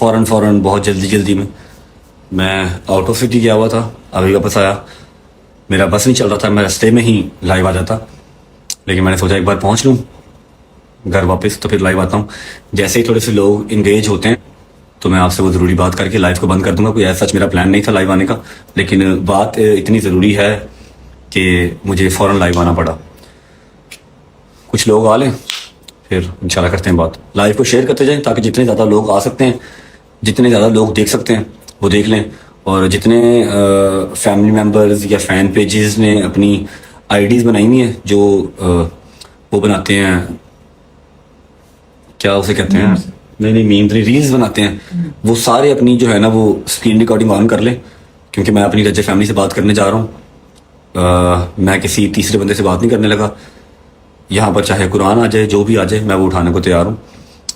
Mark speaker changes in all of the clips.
Speaker 1: फ़ौरन फ़ौरन बहुत जल्दी जल्दी में मैं आउट ऑफ सिटी गया हुआ था, अभी वापस आया। मेरा बस नहीं चल रहा था, मैं रास्ते में ही लाइव आ जाता, लेकिन मैंने सोचा एक बार पहुंच लूँ घर वापस तो फिर लाइव आता हूँ। जैसे ही थोड़े से लोग इंगेज होते हैं तो मैं आपसे वो ज़रूरी बात करके लाइव को बंद कर दूंगा। कोई ऐसा सच मेरा प्लान नहीं था लाइव आने का, लेकिन बात इतनी ज़रूरी है कि मुझे फ़ौरन लाइव आना पड़ा। कुछ लोग आ लें फिर इंशाल्लाह करते हैं बात। लाइव को शेयर करते जाएं ताकि जितने ज़्यादा लोग आ सकते हैं, जितने ज़्यादा लोग देख सकते हैं वो देख लें, और जितने फैमिली मेम्बर्स या फ़ैन पेजेस ने अपनी आईडीज़ बनाई हुई हैं जो वो बनाते हैं, क्या उसे कहते हैं, नहीं मीम नहीं, रील्स बनाते हैं, वो सारे अपनी जो है ना वो स्क्रीन रिकॉर्डिंग ऑन कर लें, क्योंकि मैं अपनी रज्जे फैमिली से बात करने जा रहा हूँ। मैं किसी तीसरे बंदे से बात नहीं करने लगा। यहाँ पर चाहे कुरान आ जाए, जो भी आ जाए, मैं वो उठाने को तैयार हूँ।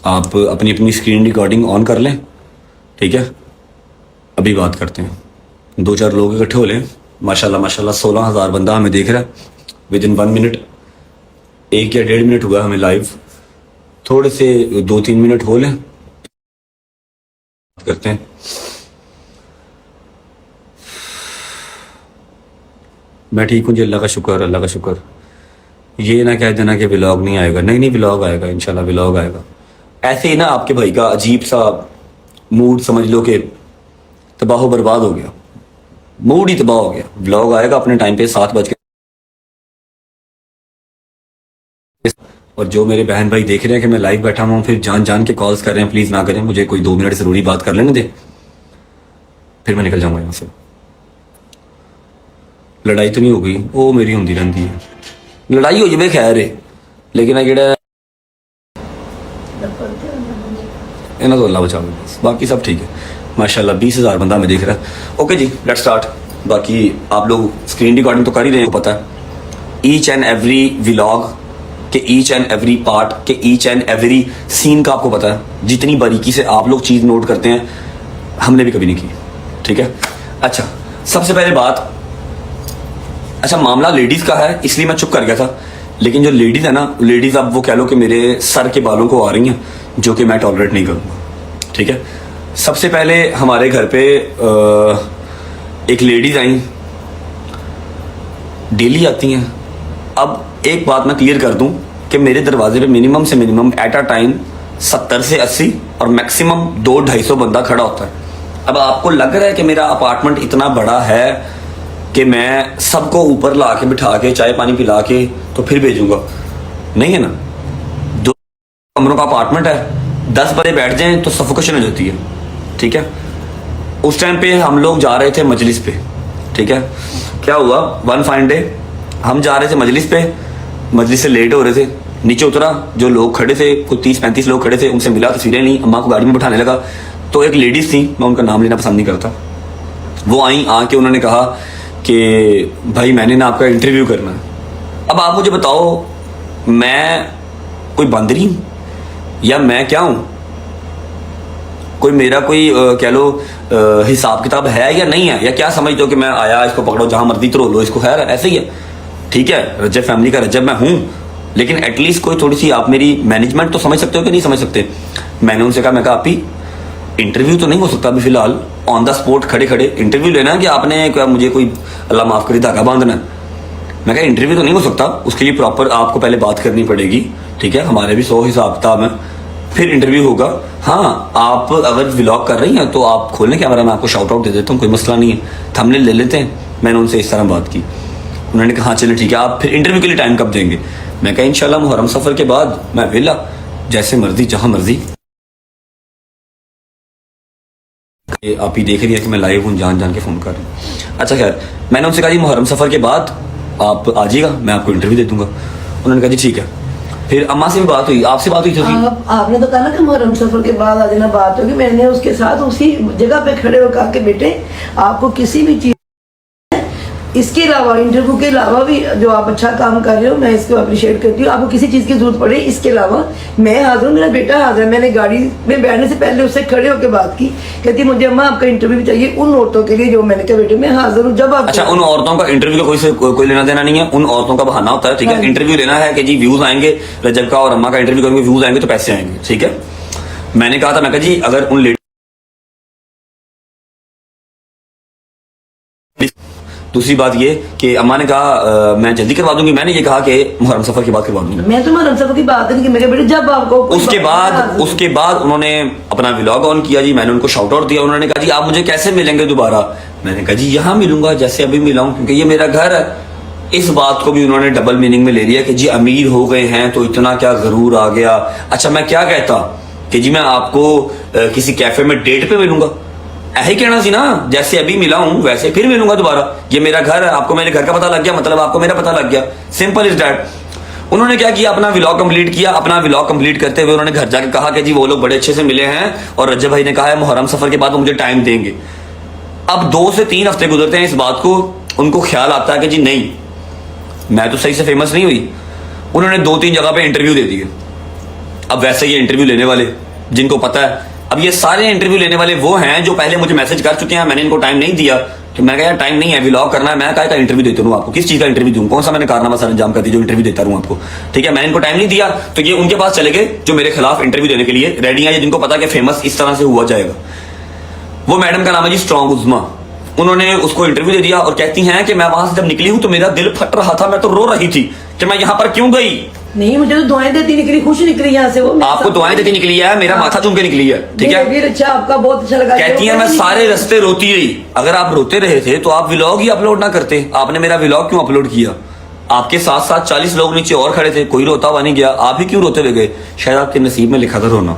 Speaker 1: आप अपनी अपनी स्क्रीन रिकॉर्डिंग ऑन कर लें, ठीक है। अभी बात करते हैं, 2-4 लोग इकट्ठे हो लें। माशाल्लाह माशाल्लाह 16,000 बंदा हमें देख रहा है विद इन 1 मिनट। 1 या 1.5 मिनट हुआ हमें लाइव, थोड़े से 2-3 मिनट हो लें, करते हैं। मैं ठीक हूँ जी, अल्लाह का शुक्र, अल्लाह का शुक्र। ये ना कह देना कि व्लॉग नहीं आएगा, नहीं व्लॉग आएगा, इंशाल्लाह व्लॉग आएगा। ऐसे ही ना आपके भाई का अजीब सा मूड समझ लो कि तबाह बर्बाद हो गया, मूड ही तबाह हो गया। व्लॉग आएगा अपने टाइम पे 7 बज के। और जो मेरे बहन भाई देख रहे हैं कि मैं लाइव बैठा हुआ हूँ, फिर जान जान के कॉल्स कर रहे हैं, प्लीज ना करें, मुझे कोई 2 मिनट जरूरी बात कर लेने दे, फिर मैं निकल जाऊंगा यहाँ से। लड़ाई तो नहीं हो गई, वो मेरी होती रहती है, लड़ाई हो जाए खैर है, लेकिन जेड़ा इन्हें तो अल्लाह बचा लो, बाकी सब ठीक है माशाल्लाह। 20,000 बंदा मैं देख रहा है। ओके जी, लेट्स स्टार्ट। बाकी आप लोग स्क्रीन रिकॉर्डिंग तो कर ही रहे हैं, पता है ईच एंड एवरी व्लॉग के ईच एंड एवरी पार्ट के ईच एंड एवरी सीन का आपको पता है। जितनी बारीकी से आप लोग चीज़ नोट करते हैं, हमने भी कभी नहीं की, ठीक है। अच्छा, सबसे पहले बात, अच्छा मामला लेडीज़ का है इसलिए मैं चुप कर गया था, लेकिन जो लेडीज़ है ना, लेडीज़ अब वो कह लो कि मेरे सर के बालों को आ रही हैं, जो कि मैं टॉलरेट नहीं करूँगा, ठीक है। सबसे पहले हमारे घर पे एक लेडीज़ आई, डेली आती हैं। अब एक बात मैं क्लियर कर दूं कि मेरे दरवाजे पे मिनिमम से मिनिमम एट अ टाइम 70 से 80 और मैक्सिमम 200-250 बंदा खड़ा होता है। अब आपको लग रहा है कि मेरा अपार्टमेंट इतना बड़ा है कि मैं सबको ऊपर ला के बिठा के चाय पानी पिला के तो फिर भेजूंगा, नहीं है ना। 2 कमरों का अपार्टमेंट है, 10 बंदे बैठ जाएं तो सफोकेशन हो जाती है, ठीक है। उस टाइम पे हम लोग जा रहे थे मजलिस पे, ठीक है। क्या हुआ, वन फाइन डे हम जा रहे थे मजलिस पे, मजलिस से लेट हो रहे थे, नीचे उतरा, जो लोग खड़े थे कुछ 30-35 लोग खड़े थे, उनसे मिला, तस्वीरें ली, अम्मा को गाड़ी में बिठाने लगा। तो एक लेडीज थी, मैं उनका नाम लेना पसंद नहीं करता, वो आई, आके उन्होंने कहा कि भाई मैंने ना आपका इंटरव्यू करना है। अब आप मुझे बताओ, मैं कोई बंदरी हूँ या मैं क्या हूँ? कोई मेरा कोई कह लो हिसाब किताब है या नहीं है, या क्या समझते हो कि मैं आया, इसको पकड़ो जहां मर्जी तो लो इसको, खैर ऐसे ही है, ठीक है। रजब फैमिली का रजब मैं हूं, लेकिन एटलीस्ट कोई थोड़ी सी आप मेरी मैनेजमेंट तो समझ सकते हो कि नहीं समझ सकते। मैंने उनसे कहा, मैं कहा आप ही इंटरव्यू तो नहीं हो सकता अभी फिलहाल, ऑन द स्पॉट खड़े खड़े इंटरव्यू लेना है कि आपने क्या मुझे कोई अल्लाह माफ करे धागा बांधना है? मैं कहा इंटरव्यू तो नहीं हो सकता, उसके लिए प्रॉपर आपको पहले बात करनी पड़ेगी, ठीक है। हमारे भी 100 हिसाब किताब है, फिर इंटरव्यू होगा। हाँ, आप अगर व्लॉग कर रही हैं तो आप खोलने कैमरा, मैं आपको शाउट आउट दे देता हूँ, कोई मसला नहीं है, थंबनेल ले लेते हैं। मैंने उनसे इस तरह बात की, उन्होंने कहा हाँ चले ठीक है, आप फिर इंटरव्यू के लिए टाइम कब देंगे? मैं कहा इंशाल्लाह मुहर्रम सफर के बाद, मैं वेला, जैसे मर्जी जहां मर्जी। आप ही देख रही है कि मैं लाइव हूँ, जान जान के फोन कर रही हूँ। अच्छा खैर, मैंने उनसे कहा जी मुहर्रम सफर के बाद आप आ जाइएगा, मैं आपको इंटरव्यू दे दूंगा। उन्होंने कहा जी ठीक है। फिर अम्मा से भी बात हुई, आपसे बात हुई थी?
Speaker 2: आपने तो कहा ना कि मुहर्रम सफर के बाद आ जाना, बात होगी। मैंने उसके साथ उसी जगह पे खड़े होकर के बेटे आपको किसी भी चीज, इसके अलावा इंटरव्यू के अलावा भी जो आप अच्छा काम कर रहे हो, मैं इसको अप्रिशिएट करती हूँ। आपको किसी चीज़ की जरूरत पड़े, इसके अलावा मैं हाजिर हूँ, मेरा बेटा हाजिर है। मैंने गाड़ी में बैठने से पहले उससे खड़े होकर बात की, कहती मुझे अम्मा आपका इंटरव्यू भी चाहिए उन औरतों के लिए, जो मैंने कहा बेटे मैं हाजिर हूँ जब आप।
Speaker 1: अच्छा, उन औरतों का इंटरव्यू का कोई लेना देना नहीं है, उन औरतों का बहाना होता है, ठीक है। इंटरव्यू लेना है कि जी व्यूज आएंगे, रजब का और अम्मा का इंटरव्यू करेंगे, व्यूज आएंगे तो पैसे आएंगे, ठीक है। मैंने कहा था, मैं कहा जी अगर उन दूसरी बात ये कि अम्मा ने कहा मैं जल्दी करवा दूंगी, मैंने ये कहा कि मुहर्रम सफर के बाद करवा दूंगी।
Speaker 2: मैं तो मुहर्रम सफर की बात नहीं की, मैं बेटे जब आपको
Speaker 1: उसके बाद उन्होंने अपना व्लॉग ऑन किया जी, मैंने उनको शाउट आउट दिया। उन्होंने कहा जी आप मुझे कैसे मिलेंगे दोबारा? मैंने कहा जी यहाँ मिलूंगा जैसे अभी मिला हूं, क्योंकि ये मेरा घर है। इस बात को भी उन्होंने डबल मीनिंग में ले लिया कि जी अमीर हो गए हैं तो इतना क्या गरूर आ गया। अच्छा मैं क्या कहता कि जी मैं आपको किसी कैफे में डेट पे मिलूंगा, ऐसे कहना सी ना, जैसे अभी मिला हूं वैसे फिर मिलूंगा दोबारा। ये मेरा घर है, आपको मेरे घर का पता लग गया, मतलब आपको मेरा पता लग गया, सिंपल इज दैट। उन्होंने क्या किया, अपना व्लॉग कंप्लीट किया। अपना व्लॉग कंप्लीट करते हुए उन्होंने घर जाके कहा कि जी वो लोग बड़े अच्छे से मिले हैं और रज्जब भाई ने कहा है मुहर्रम सफर के बाद वो मुझे टाइम देंगे। अब 2 से 3 हफ्ते गुजरते हैं इस बात को, उनको ख्याल आता है कि जी नहीं मैं तो सही से फेमस नहीं हुई। उन्होंने 2-3 जगह पे इंटरव्यू दे दिए। अब वैसे ये इंटरव्यू लेने वाले जिनको पता है, अब ये सारे इंटरव्यू लेने वाले वो हैं जो पहले मुझे मैसेज कर चुके हैं, मैंने इनको टाइम नहीं दिया कि मैं कहा यार टाइम नहीं है, व्लॉग करना है। मैं का इंटरव्यू देता हूँ आपको, किस चीज का इंटरव्यू दूं, कौन सा मैंने कारनामा सर अंजाम कर दी जो इंटरव्यू देता हूँ आपको, ठीक है। मैंने इनको टाइम नहीं दिया तो ये उनके पास चले गए जो मेरे खिलाफ इंटरव्यू देने के लिए रेडी है, जिनको पता कि फेमस इस तरह से हुआ जाएगा। वो मैडम का नाम है जी स्ट्रॉन्ग उज़मा। उन्होंने उसको इंटरव्यू दे दिया और कहती हैं कि मैं वहां से जब निकली हूं तो मेरा दिल फट रहा था, मैं तो रो रही थी कि मैं यहाँ पर क्यों गई।
Speaker 2: नहीं मुझे तो दुआएं देती निकली, खुश निकली यहाँ से। वो
Speaker 1: आपको दुआएं देती निकली है, मेरा माथा चूम के निकली है, ठीक है।
Speaker 2: फिर अच्छा आपका बहुत अच्छा लगा।
Speaker 1: कहती है मैं सारे रास्ते रोती रही। अगर आप रोते रहे थे तो आप व्लॉग ही अपलोड ना करते, आपने मेरा व्लॉग क्यों अपलोड किया? आपके साथ साथ 40 लोग नीचे और खड़े थे, कोई रोता हुआ नहीं गया, आप ही क्यों रोते हुए गए? शायद आपके नसीब में लिखा था रोना।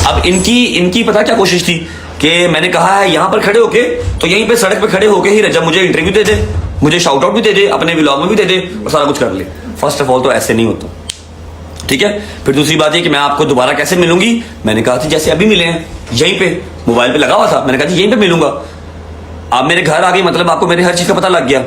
Speaker 1: अब इनकी पता क्या कोशिश थी कि मैंने कहा है यहाँ पर खड़े होके, तो यहीं पे सड़क पे खड़े होके ही रजब मुझे इंटरव्यू दे दे, मुझे शाउट आउट भी दे दे, अपने व्लॉग में भी दे दे और सारा कुछ कर ले। फर्स्ट ऑफ ऑल तो ऐसे नहीं होता, ठीक है। फिर दूसरी बात है कि मैं आपको दोबारा कैसे मिलूंगी? मैंने कहा था जैसे अभी मिले हैं, यहीं पे मोबाइल पे लगा हुआ था, मैंने कहा यहीं पे मिलूंगा। आप मेरे घर आ गई, मतलब आपको मेरे हर चीज का पता लग गया।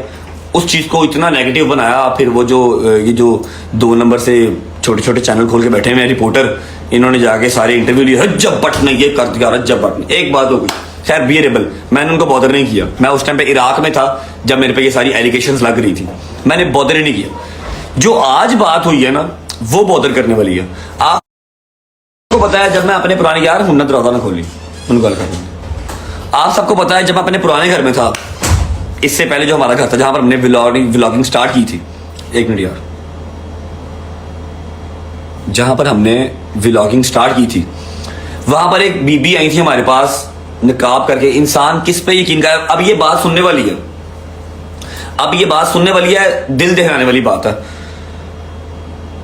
Speaker 1: उस चीज को इतना नेगेटिव बनाया। फिर वो ये जो 2 नंबर से छोटे छोटे चैनल खोल के बैठे हैं रिपोर्टर, इन्होंने जाके सारे इंटरव्यू लिए, रज्जब भट्ट ने ये कर दिया, रज्जब भट्ट ने। एक बात हो गई, खैर बियरेबल, मैंने उनको बॉदर नहीं किया। मैं उस टाइम पे इराक में था जब मेरे पे ये सारी एलिगेशंस लग रही थी, मैंने बॉदर ही नहीं किया। जो आज बात हुई है ना वो बॉदर करने वाली है। आपको पता है जब मैं अपने पुराने यार हुन्नत दरवाजा ना खोली उनको गल कर, आप सबको पता है जब मैं अपने पुराने घर में था, इससे पहले जो हमारा घर था जहां पर हमने व्लॉगिंग स्टार्ट की थी, 1 मिनट यार, जहां पर हमने व्लॉगिंग स्टार्ट की थी वहां पर एक बीबी आई थी हमारे पास निकाब करके। इंसान किस पे यकीन करे? अब ये बात सुनने वाली है, अब ये बात सुनने वाली है, दिल दहलाने वाली बात है।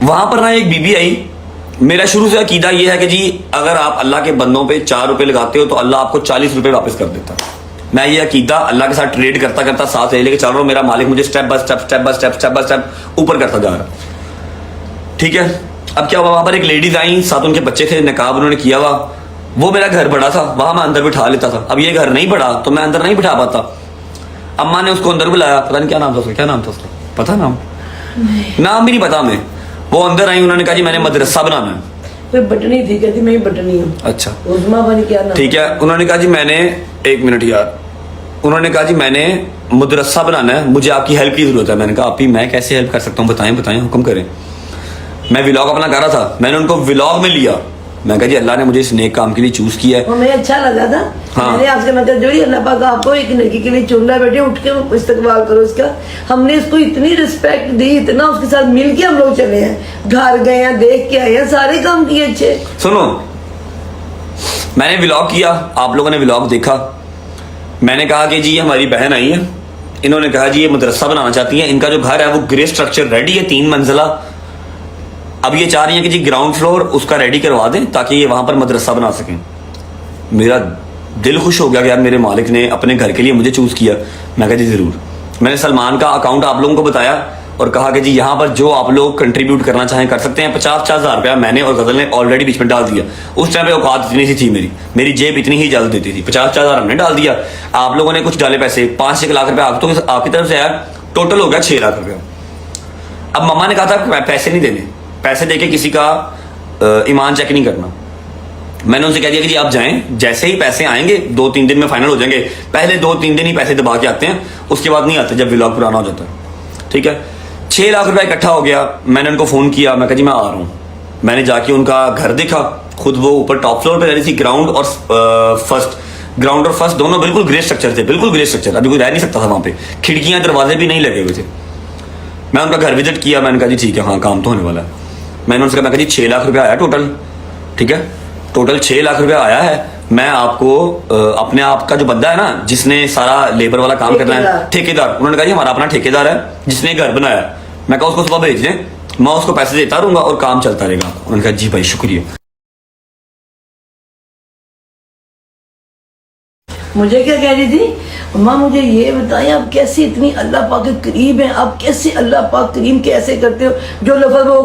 Speaker 1: वहां पर ना एक बीबी आई, मेरा शुरू से अकीदा ये है कि जी अगर आप अल्लाह के बंदों पे 4 रुपए लगाते हो तो अल्लाह आपको 40 रुपए वापस कर देता है। मैं ये अकीदा अल्लाह के साथ ट्रेड करता करता साथ लेके चल रहा हूं। मेरा मालिक मुझे स्टेप बाय स्टेप ऊपर करता जा रहा, ठीक है। अब क्या हुआ, वहां पर एक लेडीज आई, साथ उनके बच्चे थे, निकाब उन्होंने किया हुआ। वो मेरा घर बड़ा था, वहां मैं अंदर बिठा लेता था। अब ये घर नहीं बड़ा तो मैं अंदर नहीं बिठा पाता। अम्मा ने उसको अंदर बुलाया, पता नहीं क्या नाम था उसका, क्या नाम था उसका, पता नाम भी नहीं पता मैं। वो अंदर आई, उन्होंने कहा जी मैंने मदरसा बनाना है।
Speaker 2: कोई बटनी थी, कहती मैं बटनी हूँ।
Speaker 1: अच्छा
Speaker 2: उज़मा बनी क्या नाम? ठीक
Speaker 1: है। उन्होंने कहा जी मैंने 1 मिनट यार, उन्होंने कहा जी मैंने मदरसा बनाना है, मुझे आपकी हेल्प की जरूरत है। मैंने कहा आप ही मैं कैसे हेल्प कर सकता हूँ, बताएं हुक्म करें। मैं व्लॉग अपना कर रहा था, मैंने उनको व्लॉग में लिया। मैं कहा जी अल्लाह ने मुझे इस नेक काम के लिए चूज किया है।
Speaker 2: हमें अच्छा लगा था।
Speaker 1: हाँ।
Speaker 2: मैंने आपसे मतलब जो अल्लाह पाक आपको एक लड़की के लिए चुन रहा, बेटे उठ के इस्तकबाल करो इसका। हमने इसको इतनी रिस्पेक्ट दी, इतना उसके साथ मिल के हम लोग चले हैं, घर गए हैं, देख के आए हैं, सारे काम किए अच्छे।
Speaker 1: सुनो, मैंने व्लॉग किया, आप लोगों ने व्लॉग देखा। मैंने कहा कि जी हमारी बहन आई है, इन्होंने कहा जी ये मदरसा बनाना चाहती है, इनका जो घर है वो ग्रे स्ट्रक्चर रेडी है, 3 मंजिला। अब ये चाह रही है कि जी ग्राउंड फ्लोर उसका रेडी करवा दें ताकि ये वहां पर मदरसा बना सकें। मेरा दिल खुश हो गया कि यार मेरे मालिक ने अपने घर के लिए मुझे चूज किया। मैं कहा जी जरूर। मैंने सलमान का अकाउंट आप लोगों को बताया और कहा कि जी यहाँ पर जो आप लोग कंट्रीब्यूट करना चाहें कर सकते हैं। 50-50 हज़ार रुपया मैंने और गजल ने ऑलरेडी बीच में डाल दिया। उस टाइम पे औकात इतनी सी थी, मेरी जेब इतनी ही इजाजत देती थी। 50-50 हज़ार हमने डाल दिया, आप लोगों ने कुछ डाले पैसे, 5-6 लाख रुपया आपकी तरफ से आया, टोटल हो गया 6 लाख रुपया। अब मम्मा ने कहा था पैसे नहीं देने, पैसे देके किसी का ईमान चेक नहीं करना। मैंने उनसे कह दिया कि जी आप जाएं, जैसे ही पैसे आएंगे 2-3 दिन में फाइनल हो जाएंगे। पहले 2-3 दिन ही पैसे दबा के आते हैं, उसके बाद नहीं आते जब व्लॉग पुराना हो जाता है, ठीक है। 6 लाख रुपया इकट्ठा हो गया। मैंने उनको फोन किया, मैं कहा जी मैं आ रहा हूँ। मैंने जाके उनका घर देखा, खुद वो ऊपर टॉप फ्लोर पे रह रही थी, ग्राउंड और फर्स्ट ग्राउंड और फर्स्ट दोनों बिल्कुल ग्रे स्ट्रक्चर थे, बिल्कुल ग्रे स्ट्रक्चर, अभी कोई रह नहीं सकता था वहां पे, खिड़कियां दरवाजे भी नहीं लगे हुए थे। मैं उनका घर विजिट किया, मैंने कहा जी ठीक है, हाँ काम तो होने वाला है। मैंने उनसे कहा, मैं कहा जी 6 लाख रुपया आया टोटल, ठीक है, टोटल 6 लाख रुपया आया है। मैं आपको अपने आप का जो बंदा है ना, जिसने सारा लेबर वाला काम करना है, ठेकेदार, उन्होंने कहा जी हमारा अपना ठेकेदार है जिसने घर बनाया, मैं कहा उसको सुबह भेज दें, मैं उसको पैसे देता रहूंगा और काम चलता रहेगा। उन्होंने कहा जी भाई शुक्रिया।
Speaker 2: मुझे क्या कह रही थी, अम्मा मुझे ये बताएं आप कैसे इतनी अल्लाह पाक के करीब हैं, आप कैसे अल्लाह पाक करीम कैसे करते हो? जो लफ्ज़ वो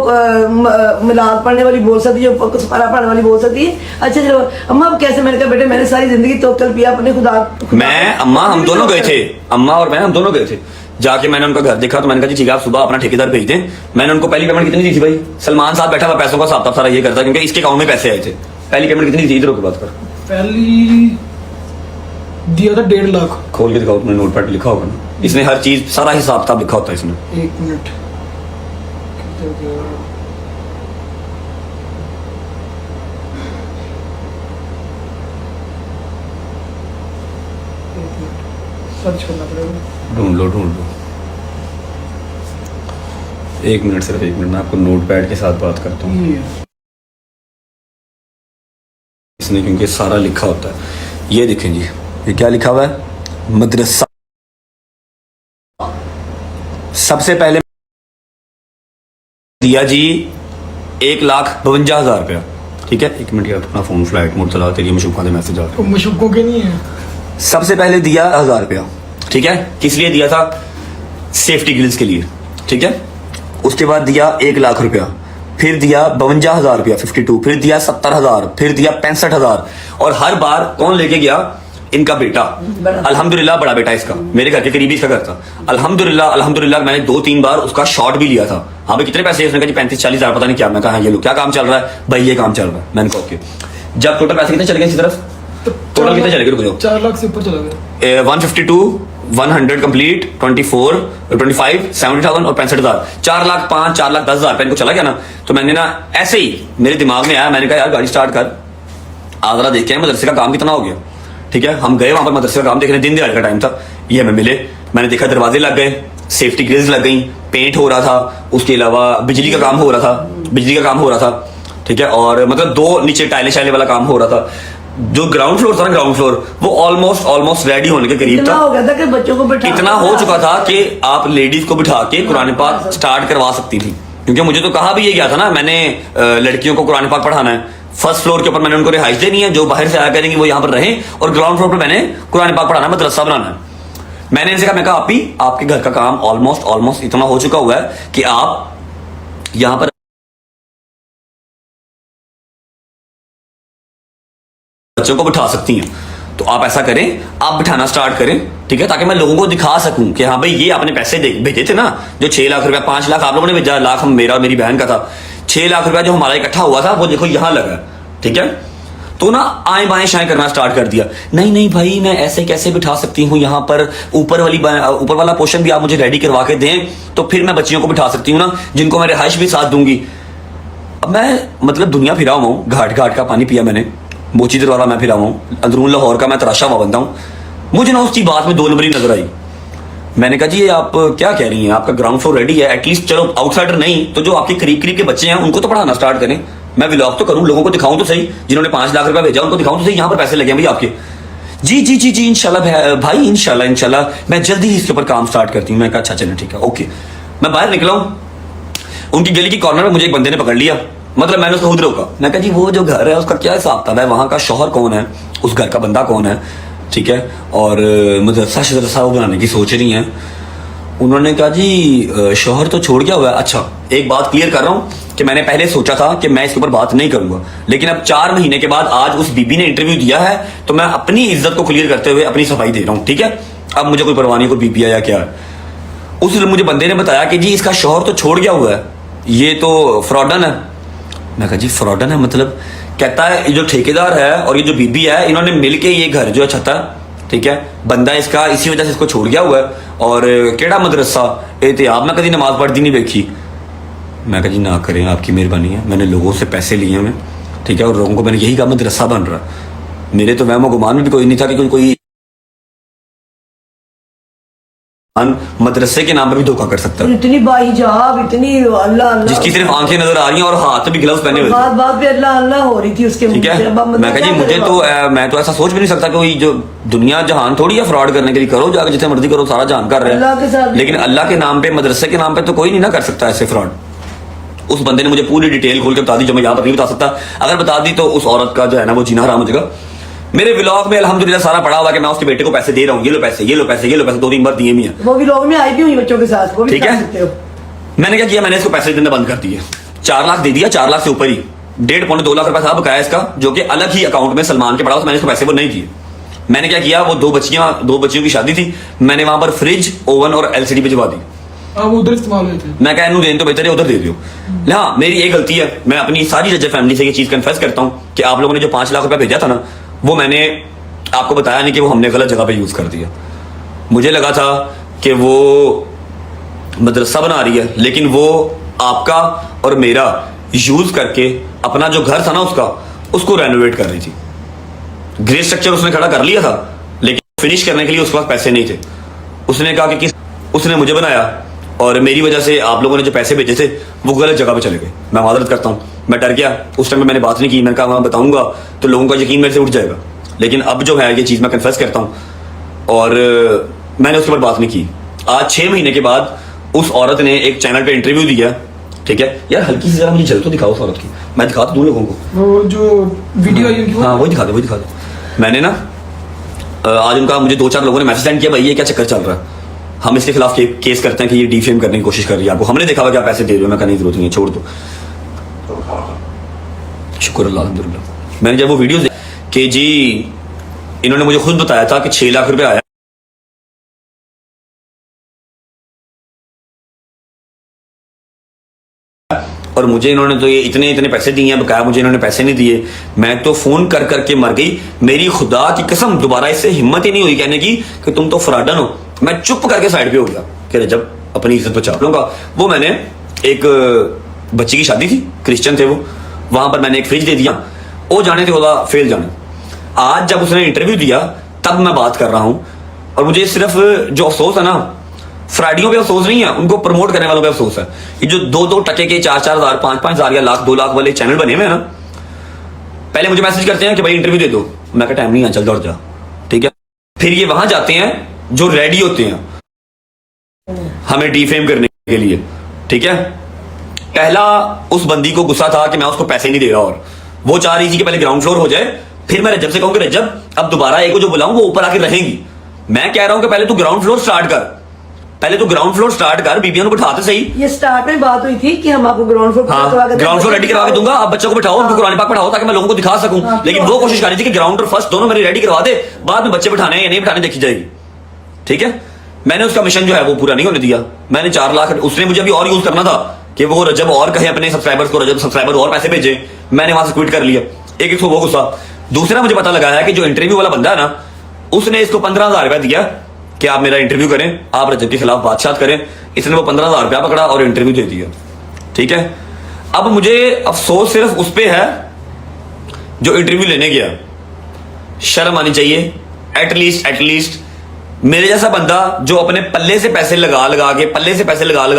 Speaker 2: मिलाद पढ़ने वाली बोल सकती है, जो सफारा पढ़ने वाली बोल सकती है। अच्छा चलो अम्मा आप कैसे? मैंने कहा बेटे मैंने सारी जिंदगी तवक्कल किया अपने खुदा।
Speaker 1: मैं अम्मा हम दोनों गए थे, अम्मा और मैं हम दोनों गए थे। जाके मैंने उनका घर देखा तो मैंने कहा जी ठीक है आप सुबह अपना ठेकेदार भेज दें। मैंने उनको पहली पेमेंट कितनी दी थी भाई? सलमान साहब बैठा हुआ पैसों का हिसाब सारा ये करता, क्योंकि इसके अकाउंट में पैसे आए थे। पहली पेमेंट कितनी दी? इधर की बात कर,
Speaker 3: पहली दिया था 1.5 लाख।
Speaker 1: खोल के दिखाओ, तुमने नोटपैड लिखा होगा ना, इसमें हर चीज सारा हिसाब किताब लिखा होता है इसमें।
Speaker 3: 1 मिनट, कितना गया? सर्च करना पड़ेगा।
Speaker 1: ढूंढ लो ढूंढ लो, 1 मिनट, सिर्फ 1 मिनट, मैं आपको नोटपैड के साथ बात करता हूँ
Speaker 3: ये
Speaker 1: इसने, क्योंकि सारा लिखा होता है। ये देखें जी, ये क्या लिखा हुआ है? मदरसा। सबसे पहले दिया जी 1,52,000 रुपया, ठीक है। 1 मिनट यार, अपना फोन फ्लाइट मोड चला, तेरी मुशुका दे मैसेज आ रहे हैं।
Speaker 3: तो मुशुकों के नहीं है।
Speaker 1: सबसे पहले दिया 1,000 रुपया, ठीक है। किस लिए दिया था? सेफ्टी ग्रिल्स के लिए, ठीक है। उसके बाद दिया 1 लाख रुपया, फिर दिया 52,000 रुपया 52, फिर दिया 70,000, फिर दिया 65,000। और हर बार कौन लेके गया? इनका बेटा, अल्हम्दुलिल्लाह बड़ा बेटा इसका, मेरे घर के करीबी इसका घर था। अल्हम्दुलिल्लाह अल्हम्दुलिल्लाह मैंने 2-3 बार उसका शॉट भी लिया था। हाँ भाई कितने पैसे? उसने कहा जी 35-40 हजार पता नहीं क्या। मैं कहा ये लो, क्या काम चल रहा है भाई? ये काम चल रहा है। मैंने कहा ओके। जब टोटल पैसे कितने चले गए इसी तरफ? टोटल कितने चले गए? रुक जाओ,
Speaker 3: 4 लाख से ऊपर चला गया।
Speaker 1: 152, 100 कंप्लीट, 24, 25, 70,000 और 65,000, 4 लाख 5, 4 लाख 10,000 रुपए इनको चला गया ना। तो मैंने ना ऐसे ही मेरे दिमाग में आया, मैंने कहा यार गाड़ी स्टार्ट कर, आगरा देख के मदरसे का काम कितना हो गया, ठीक है। हम गए वहां पर मदरसे का काम देखने, दिन दिहाड़े का टाइम था। ये हमें मिले, मैंने देखा दरवाजे लग गए, सेफ्टी ग्रिल्स लग गई, पेंट हो रहा था, उसके अलावा बिजली का काम हो रहा था, बिजली का काम हो रहा था, ठीक है। और मतलब 2 नीचे टाइले शाइले वाला काम हो रहा था। जो ग्राउंड फ्लोर था ना, ग्राउंड फ्लोर वो ऑलमोस्ट रेडी होने के करीब
Speaker 2: इतना
Speaker 1: था।
Speaker 2: हो गया था कि बच्चों को बिठा,
Speaker 1: इतना हो चुका था कि आप लेडीज को बिठा के कुरान पाक स्टार्ट करवा सकती थी, क्योंकि मुझे तो कहा भी ये गया था ना, मैंने लड़कियों को कुरान पाक पढ़ाना है। फर्स्ट फ्लोर के ऊपर मैंने उनको रिहाइश देनी है, जो बाहर से आया करेंगे वो यहाँ पर रहें, और ग्राउंड फ्लोर पर मैंने कुरान पाक पढ़ाना है, मदरसा बनाना है। मैंने इनसे कहा, मैं कहा आप ही आपके घर का काम ऑलमोस्ट इतना हो चुका हुआ है कि आप यहाँ पर बच्चों को बिठा सकती हैं। तो आप ऐसा करें, आप बिठाना स्टार्ट करें, ठीक है, ताकि मैं लोगों को दिखा सकूं कि हाँ भाई ये आपने पैसे भेजे थे ना, जो 6 लाख रुपया, 5 लाख आप लोगों ने भेजा, लाख हम मेरा और मेरी बहन का था, 6 लाख रुपया जो हमारा इकट्ठा हुआ था वो देखो यहाँ लगा, ठीक है। तो ना आए बाएं शाएं करना स्टार्ट कर दिया। नहीं भाई मैं ऐसे कैसे बिठा सकती हूँ यहाँ पर, ऊपर वाला पोर्शन भी आप मुझे रेडी करवा के दें तो फिर मैं बच्चियों को बिठा सकती हूँ ना, जिनको मैं रिहाइश भी साथ दूंगी। अब मैं मतलब दुनिया फिरा हुआ हूँ, घाट घाट का पानी पिया मैंने, मोची दरवाजा मैं फिरा हुआ हूँ, अंदरून लाहौर का मैं तराशा हुआ बंदा हूँ। मुझे ना उसकी बात में 2 नंबरी नजर आई। मैंने कहा जी ये आप क्या कह रही हैं, आपका ग्राउंड फ्लोर रेडी है, एटलीस्ट चलो आउटसाइडर नहीं तो जो आपके करीब के बच्चे हैं उनको तो पढ़ाना स्टार्ट करें। मैं व्लॉग तो करूं, लोगों को दिखाऊं तो सही, जिन्होंने 5 लाख रुपया भेजा उनको दिखाऊं तो सही, यहाँ पर पैसे लगे हैं भाई आपके। जी इंशाल्लाह भाई, इंशाल्लाह मैं जल्दी ही इसके ऊपर काम स्टार्ट करती हूँ। मैं कहा अच्छा चलो ठीक है ओके। मैं बाहर निकला हूँ, उनकी गली की कॉर्नर में मुझे एक बंदे ने पकड़ लिया, मतलब मैंने उसको खुद रोका। मैं कहा जी वो जो घर है उसका क्या हिसाब था, वहां का शौहर कौन है, उस घर का बंदा कौन है, ठीक है, और मदरसा वो बनाने की सोच रही हैं। उन्होंने कहा जी शौहर तो छोड़ गया हुआ है। अच्छा एक बात क्लियर कर रहा हूँ कि मैंने पहले सोचा था कि मैं इसके ऊपर बात नहीं करूंगा, लेकिन अब 4 महीने के बाद आज उस बीबी ने इंटरव्यू दिया है तो मैं अपनी इज्जत को क्लियर करते हुए अपनी सफाई दे रहा हूँ, ठीक है। अब मुझे कोई परवाह नहीं, कोई बीबी या क्या है। उस मुझे बंदे ने बताया कि जी इसका शौहर तो छोड़ गया हुआ है, ये तो फ्रॉडन है। मैं कहा जी फ्रॉडन है मतलब? कहता है ये जो ठेकेदार है और ये जो बीबी है इन्होंने मिलके ये घर जो है छता, ठीक है, बंदा इसका इसी वजह से इसको छोड़ गया हुआ है। और केड़ा मदरसा एहतियाब में कभी नमाज पढ़ती नहीं देखी। मैं कहा जी ना करें, आपकी मेहरबानी है, मैंने लोगों से पैसे लिए हैं, ठीक है, और लोगों को मैंने यही कहा मदरसा बन रहा है। मेरे तो वहम गुमान में भी कोई नहीं था कि कोई मदरसे के नाम पे भी धोखा कर सकता है,
Speaker 2: इतनी बाहिजाब, इतनी अल्लाह अल्लाह,
Speaker 1: जिसकी सिर्फ आंखें नजर आ रही हैं और हाथ भी ग्लव्स पहने हुए थे।
Speaker 2: बात बात पे अल्लाह अल्लाह हो रही थी उसके मुंह
Speaker 1: ठीक
Speaker 2: से।
Speaker 1: है,
Speaker 2: अब आप
Speaker 1: मैं कहा जी मुझे तो मैं तो ऐसा सोच भी नहीं सकता कि कोई जो दुनिया जहान थोड़ी है फ्रॉड करने के लिए, करो जाकर जितने मर्जी करो, सारा जहान कर रहे
Speaker 2: अल्लाह के साथ
Speaker 1: हैं, लेकिन अल्लाह के नाम पे मदरसे के नाम पे तो कोई नहीं ना कर सकता ऐसे फ्रॉड। उस बंदे ने मुझे पूरी डिटेल खोल के बता दी जो मैं यहाँ पर नहीं बता सकता, अगर बता दी तो उस औरत का जो है ना वो जीना हराम हो जाएगा। मेरे व्लॉग में अल्हम्दुलिल्लाह सारा पड़ा हुआ है कि मैं उसके बेटे को पैसे दे रहा हूँ, ये लो पैसे, ये लो पैसे, ये लो पैसे, 2-3 बार दिए भी हैं।
Speaker 2: वो भी लोग में आई भी हुई बच्चों के साथ, वो भी
Speaker 1: ठीक
Speaker 2: कर
Speaker 1: है,
Speaker 2: सकते हो।
Speaker 1: मैंने क्या किया, मैंने इसको पैसे देना बंद कर दिए। 4 लाख दे दिया, 4 लाख से ऊपर ही 1.5-2 लाख रुपया था बकाया इसका, जो कि अलग ही अकाउंट में सलमान के पड़ा हुआ, मैंने इसको पैसे वो नहीं दिए। मैंने क्या किया, वो 2 बच्चियों की शादी थी, मैंने वहां पर फ्रिज, ओवन और एलसीडी भिजवा दी।
Speaker 3: वो उधर इस्तेमाल हुए थे।
Speaker 1: मैं कह इनू देन तो बेहतर है उधर दे दियो। हाँ, मेरी एक गलती है, मैं अपनी सारी रजब फैमिली से ये चीज कन्फेस करता हूँ कि आप लोगों ने जो 5 लाख रुपया भेजा था ना, वो मैंने आपको बताया नहीं कि वो हमने गलत जगह पे यूज कर दिया। मुझे लगा था कि वो मदरसा बना रही है, लेकिन वो आपका और मेरा यूज करके अपना जो घर था ना उसको रेनोवेट कर रही थी। ग्रे स्ट्रक्चर उसने खड़ा कर लिया था, लेकिन फिनिश करने के लिए उसके पास पैसे नहीं थे। उसने कहा कि उसने मुझे बनाया और मेरी वजह से आप लोगों ने जो पैसे भेजे थे वो गलत जगह पे चले गए। मैं माजरत करता हूँ, मैं डर गया उस टाइम में, मैंने बात नहीं की। मैंने कहा वहां बताऊंगा तो लोगों का यकीन मेरे से उठ जाएगा, लेकिन अब जो है ये चीज मैं कन्फेस करता हूँ और मैंने उसके बाद बात नहीं की। आज 6 महीने के बाद उस औरत ने एक चैनल पे इंटरव्यू दिया। ठीक है यार, हल्की सी जरा मुझे जल तो दिखाओ उस औरत की, मैं दिखा तो दूं लोगों को।
Speaker 3: वो जो वीडियो आई उनकी,
Speaker 1: हाँ वही दिखा दे। मैंने ना आज उनका मुझे 2-4 लोगों ने मैसेज सेंड किया, भाई ये क्या चक्कर चल रहा है, हम इसके खिलाफ केस करते हैं कि ये डिफेम करने की कोशिश कर रही है आपको, हमने देखा हुआ क्या पैसे दे रहे हो। मैं कहने की जरूरत नहीं है, छोड़ दो। शुक्र अल्लाह, अल्हम्दुलिल्लाह। मैंने जब वो वीडियो कि जी इन्होंने मुझे खुद बताया था कि 6 लाख रुपए आया और मुझे इन्होंने तो ये इतने पैसे दिए हैं, बकाया मुझे इन्होंने पैसे नहीं दिए। मैं तो फोन कर करके मर गई, मेरी खुदा की कसम दोबारा इससे हिम्मत ही नहीं हुई कहने की कि तुम तो फ्रॉडन हो। मैं चुप करके साइड पे हो गया कि रजब अपनी इज्जत बचा लूंगा। वो मैंने एक बच्ची की शादी थी, क्रिश्चियन थे वो, वहां पर मैंने एक फ्रिज दे दिया, वो जाने थे ओला फेल जाने। आज जब उसने इंटरव्यू दिया तब मैं बात कर रहा हूं, और मुझे सिर्फ जो अफसोस है ना, फ्राडियों पे अफसोस नहीं है, उनको प्रमोट करने वालों पे अफसोस है। ये जो 2-2 टके के 4-4 हजार 5-5 हजार या लाख 2 लाख वाले चैनल बने हुए हैं ना, पहले मुझे मैसेज करते हैं कि भाई इंटरव्यू दे दो, मैं कहा टाइम नहीं है, चल दौड़ जा। ठीक है, फिर ये वहां जाते हैं जो रेडी होते हैं हमें डिफेम करने के लिए। ठीक है, पहला उस बंदी को गुस्सा था कि मैं उसको पैसे नहीं दे रहा, और वो चाह रही थी कि पहले ग्राउंड फ्लोर हो जाए, फिर मैं रजब से कहूँ कि रजब अब दोबारा एक को जो बुलाऊं वो ऊपर आके रहेंगी। मैं कह रहा हूं कि पहले तू ग्राउंड फ्लोर स्टार्ट कर, बीबियों को बिठाते सही।
Speaker 2: ये स्टार्ट में बात हुई थी कि हम आपको ground floor
Speaker 1: ground floor ready करवा के दूंगा, आप बच्चों को बिठाओ, उनको कुरान पाक पढ़ाओ ताकि मैं लोगों को दिखा सकूं। लेकिन वो कोशिश कर रही थी कि ग्राउंड और फर्स्ट दोनों मेरी रेडी करवा दे, बाद में बच्चे बिठाने या नहीं बिठाने देखी जाएगी। ठीक है, मैंने उसका मिशन जो है वो पूरा नहीं होने दिया। मैंने 4 लाख, उसने मुझे अभी और यूज करना था कि वो रजब और कहे अपने सब्सक्राइबर्स को, रजब सब्सक्राइबर और पैसे भेजे, मैंने वहां से क्विट कर लिया। एक वो गुस्सा। दूसरा मुझे पता लगा है कि जो इंटरव्यू वाला बंदा है ना, उसने इसको 15,000 रुपया दिया कि आप मेरा इंटरव्यू करें, आप रजब के खिलाफ बातचीत करें। इसने वो 15,000 रुपया पकड़ा और इंटरव्यू दे दिया। ठीक है, अब मुझे अफसोस सिर्फ उस पे है जो इंटरव्यू लेने गया। शर्म आनी चाहिए एटलीस्ट मेरे जैसा बंदा जो अपने पल्ले से पैसे लगा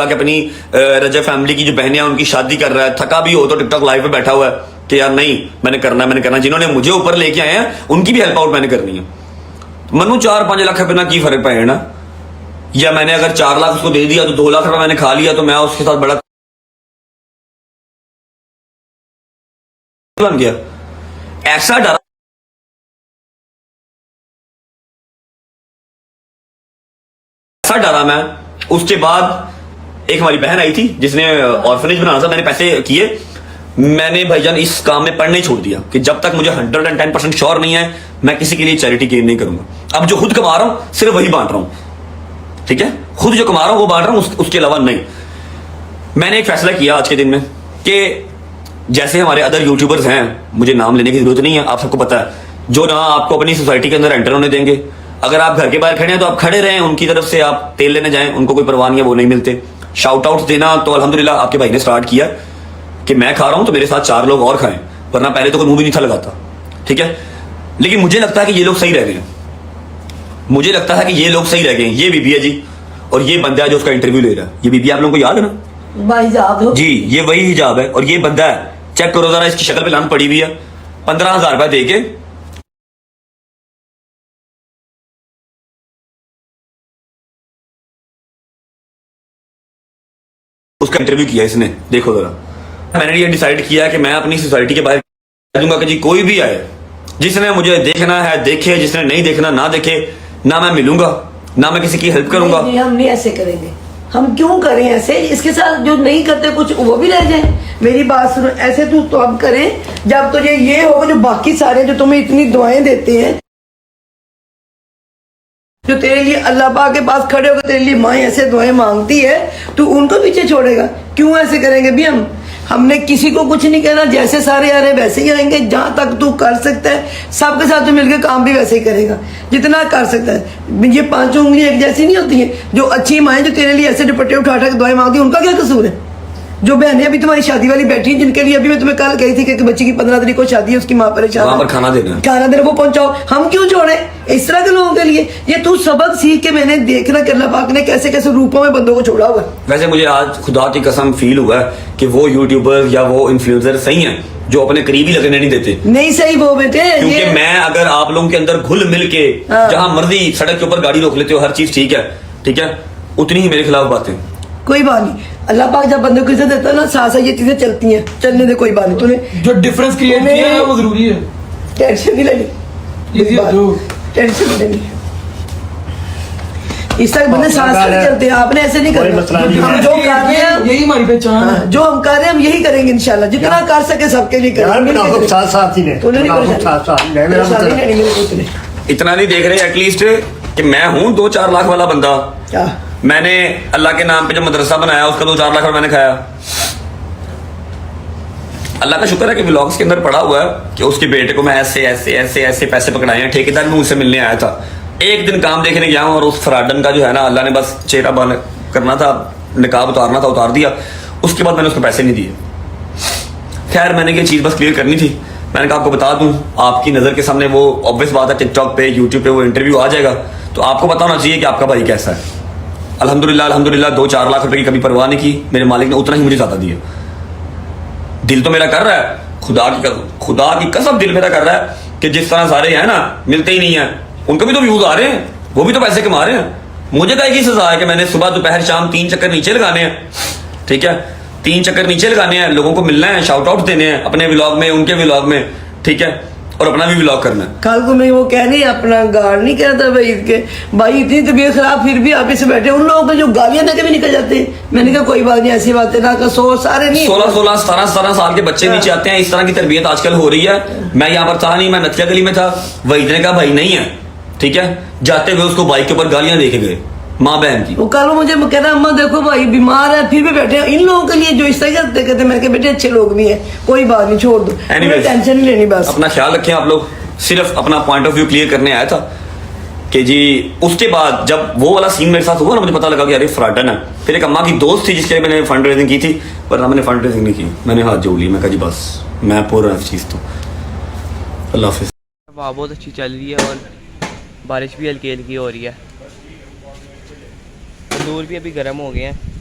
Speaker 1: के अपनी रजब फैमिली की जो बहनें हैं उनकी शादी कर रहा है, थका भी हो तो टिकटॉक लाइव पे बैठा हुआ है कि यार नहीं मैंने करना। जिन्होंने मुझे ऊपर लेके आए हैं उनकी भी हेल्प आउट मैंने करनी है। मनु 4-5 लाख रुपए ना की फर्क पड़े ना, या मैंने अगर 4 लाख उसको दे दिया तो 2 लाख रुपए मैंने खा लिया, तो मैं उसके साथ बड़ा बन गया। ऐसा डरा मैं। उसके बाद एक हमारी बहन आई थी जिसने ऑर्फनेज बनाना था, मैंने पैसे किए, मैंने भाईजान इस काम में पढ़ने छोड़ दिया कि जब तक मुझे 110% श्योर नहीं है मैं किसी के लिए चैरिटी गेन नहीं करूंगा। अब जो खुद कमा रहा हूं सिर्फ वही बांट रहा हूं। ठीक है, खुद जो कमा रहा हूं वो बांट रहा हूं, उसके अलावा नहीं। मैंने एक फैसला किया आज के दिन में कि जैसे हमारे अदर यूट्यूबर्स हैं, मुझे नाम लेने की जरूरत नहीं है, आप सबको पता है, जो ना आपको अपनी सोसाइटी के अंदर एंटर होने देंगे। अगर आप घर के बाहर खड़े हैं तो आप खड़े रहें, उनकी तरफ से आप तेल लेने जाएं, उनको कोई परवाह नहीं है, वो नहीं मिलते। शाउट आउट देना तो अल्हम्दुलिल्लाह आपके भाई ने स्टार्ट किया कि मैं खा रहा हूं तो मेरे साथ 4 लोग और खाएं, वरना पहले तो कोई मुंह भी नहीं था लगाता। ठीक है, लेकिन मुझे लगता है कि ये लोग सही रह गए हैं, मुझे लगता है कि ये लोग सही रह गए हैं। ये बीबी है जी, और ये बंदा है जो उसका इंटरव्यू ले रहा है। ये बीबी आप लोगों को याद है ना
Speaker 2: भाई साहब हो
Speaker 1: जी, ये वही हिजाब है, और ये बंदा है, चेक करो जरा इसकी शक्ल पे लान पड़ी हुई है। 15,000 रुपए दे के उसका इंटरव्यू किया इसने, देखो जरा। मैंने ये डिसाइड किया कि मैं अपनी सोसाइटी के बाहर कह दूंगा कि जी कोई भी आए, जिसने मुझे देखना है देखे, जिसने नहीं देखना ना देखे, ना मैं मिलूंगा ना मैं किसी की हेल्प करूंगा।
Speaker 2: नहीं, हम नहीं ऐसे करेंगे। हम क्यों करें ऐसे? इसके साथ जो नहीं करते कुछ वो भी रह जाए। मेरी बात सुनो, ऐसे तू तो अब करें जब तुझे ये होगा, जो बाकी सारे जो तुम्हें इतनी दुआएं देते हैं, जो तेरे लिए अल्लाह पाक के पास खड़े होकर तेरे लिए माँ ऐसे दुआएं मांगती है, तू उनको पीछे छोड़ेगा? क्यों ऐसे करेंगे भी हम? हमने किसी को कुछ नहीं कहना, जैसे सारे आ रहे हैं वैसे ही आएंगे। जहां तक तू कर सकता है सबके साथ तू मिलकर काम भी वैसे ही करेगा जितना कर सकता है। ये पांचों उंगलियां एक जैसी नहीं होती है। जो अच्छी माएँ जो तेरे लिए ऐसे दुपट्टे उठा उठा के दुआएं मांगती है, उनका क्या कसूर है? जो बहनें अभी तुम्हारी शादी वाली बैठी हैं, जिनके लिए अभी मैं तुम्हें कल कही थी कि बच्ची की 15 तारीख को शादी है, उसकी माँ परेशान
Speaker 1: वहां पर खाना देना
Speaker 2: वो पहुंचाओ। हम क्यों छोड़े इस तरह के लोगों के लिए? ये तू सबक सीख के मैंने देखना कि अल्लाह पाक ने कैसे कैसे रूपों में बंदों को छोड़ा हुआ है।
Speaker 1: वैसे मुझे आज खुदा की कसम फील हुआ है कि वो यूट्यूबर या वो इन्फ्लुएंसर सही हैं जो अपने करीबी लगने नहीं देते।
Speaker 2: नहीं सही वो बेटे,
Speaker 1: क्योंकि मैं अगर आप लोगों के अंदर घुल मिल के जहां मर्जी सड़क के ऊपर गाड़ी रोक लेते हो, हर चीज ठीक है, उतनी ही मेरे खिलाफ बातें।
Speaker 2: कोई बात नहीं, अल्लाह पाक जब बंदे को इज्जत देता है ना, साथ साथ ये चीजें चलती हैं, चलने दे, कोई बात नहीं। तूने
Speaker 3: जो डिफरेंस क्रिएट किया है वो जरूरी है।
Speaker 2: टेंशन नहीं लेनी, टेंशन नहीं लेनी। इस तरह बंदे साथ साथ चलते हैं, आपने ऐसे नहीं करना। हम जो कर रहे हैं
Speaker 3: यही हमारी पहचान है।
Speaker 2: जो हम कर रहे हैं हम यही करेंगे इंशाल्लाह, जितना कर सके सबके लिए करेंगे।
Speaker 4: साथ ही ने
Speaker 1: इतना नहीं देख रहे एटलीस्ट कि मैं हूं 2-4 लाख वाला बंदा।
Speaker 2: क्या
Speaker 1: मैंने अल्लाह के नाम पे जो मदरसा बनाया उसका 2-4 लाख मैंने खाया। अल्लाह का शुक्र है कि व्लॉग्स के अंदर पड़ा हुआ है कि उसके बेटे को मैं ऐसे ऐसे ऐसे ऐसे पैसे पकड़ाए हैं। ठेकेदार भी मुझसे मिलने आया था, एक दिन काम देखने गया हूं, और उस फराडन का जो है ना, अल्लाह ने बस चेहरा बंद करना था, निकाब उतारना था, उतार दिया। उसके बाद मैंने उसको पैसे नहीं दिए। खैर मैंने ये चीज़ बस क्लियर करनी थी। मैंने कहा आपको बता दूं, आपकी नज़र के सामने वो ऑब्वियस बात है, टिकटॉक पे यूट्यूब पे वो इंटरव्यू आ जाएगा, तो आपको पता होना चाहिए कि आपका भाई कैसा है। अल्हम्दुलिल्लाह 2-4 लाख रुपए की कभी परवाह नहीं की, मेरे मालिक ने उतना ही मुझे ज्यादा दिया। दिल तो मेरा कर रहा है, खुदा की कसम दिल मेरा कर रहा है कि जिस तरह सारे हैं ना, मिलते ही नहीं है, उनको भी तो व्यूज आ रहे हैं, वो भी तो पैसे कमा रहे हैं। मुझे क्या की सजा है कि मैंने सुबह दोपहर शाम 3 चक्कर नीचे लगाने हैं, ठीक है, 3 चक्कर नीचे लगाने हैं, लोगों को मिलना है, शाउट आउट देने हैं अपने व्लॉग में, उनके व्लॉग में, ठीक है, और अपना भी व्लॉग करना है।
Speaker 2: कल को मैं वो कह नहीं, अपना गार्ड नहीं कहता भाई के भाई इतनी तबीयत खराब फिर भी आप इसे बैठे, उन लोगों को जो गालियां देके भी निकल जाते हैं। मैंने कहा कोई बात नहीं, ऐसी बात है ना, का 100 सारे नहीं,
Speaker 1: 16, 17 साल के बच्चे नीचे आते हैं। इस तरह की तरबियत आजकल हो रही है। मैं यहाँ पर था नहीं, मैं नथिया गली में था, वही ने कहा भाई नहीं है, ठीक है, जाते हुए उसको बाइक के ऊपर गालियां देके गए माँ बहन की।
Speaker 2: वो कल मुझे कह रहा अम्मा देखो भाई बीमार है फिर भी बैठे हैं। इन लोगों के लिए जो इस तरह करते कहते, मैं बेटे अच्छे लोग भी हैं, कोई बात नहीं, छोड़ दो, टेंशन नहीं लेनी, बस
Speaker 1: अपना ख्याल रखें आप लोग। सिर्फ अपना पॉइंट ऑफ व्यू क्लियर करने आया था कि जी। उसके बाद जब वो वाला सीन मेरे साथ हुआ ना, मुझे पता लगा कि अरे फ्रॉडन है। फिर एक अम्मा की दोस्त थी जिसके लिए मैंने फंड रेजिंग की थी, वरना मैंने फंड रेजिंग नहीं की, मैंने हाथ जोड़ ली। मैं कहा जी बस मैं पूरा इस चीज़ तो अल्लाह हाफिज़।
Speaker 5: हवा बहुत अच्छी चल रही है और बारिश भी हल्की हल्की हो रही है, तंदूर भी अभी गर्म हो गए हैं।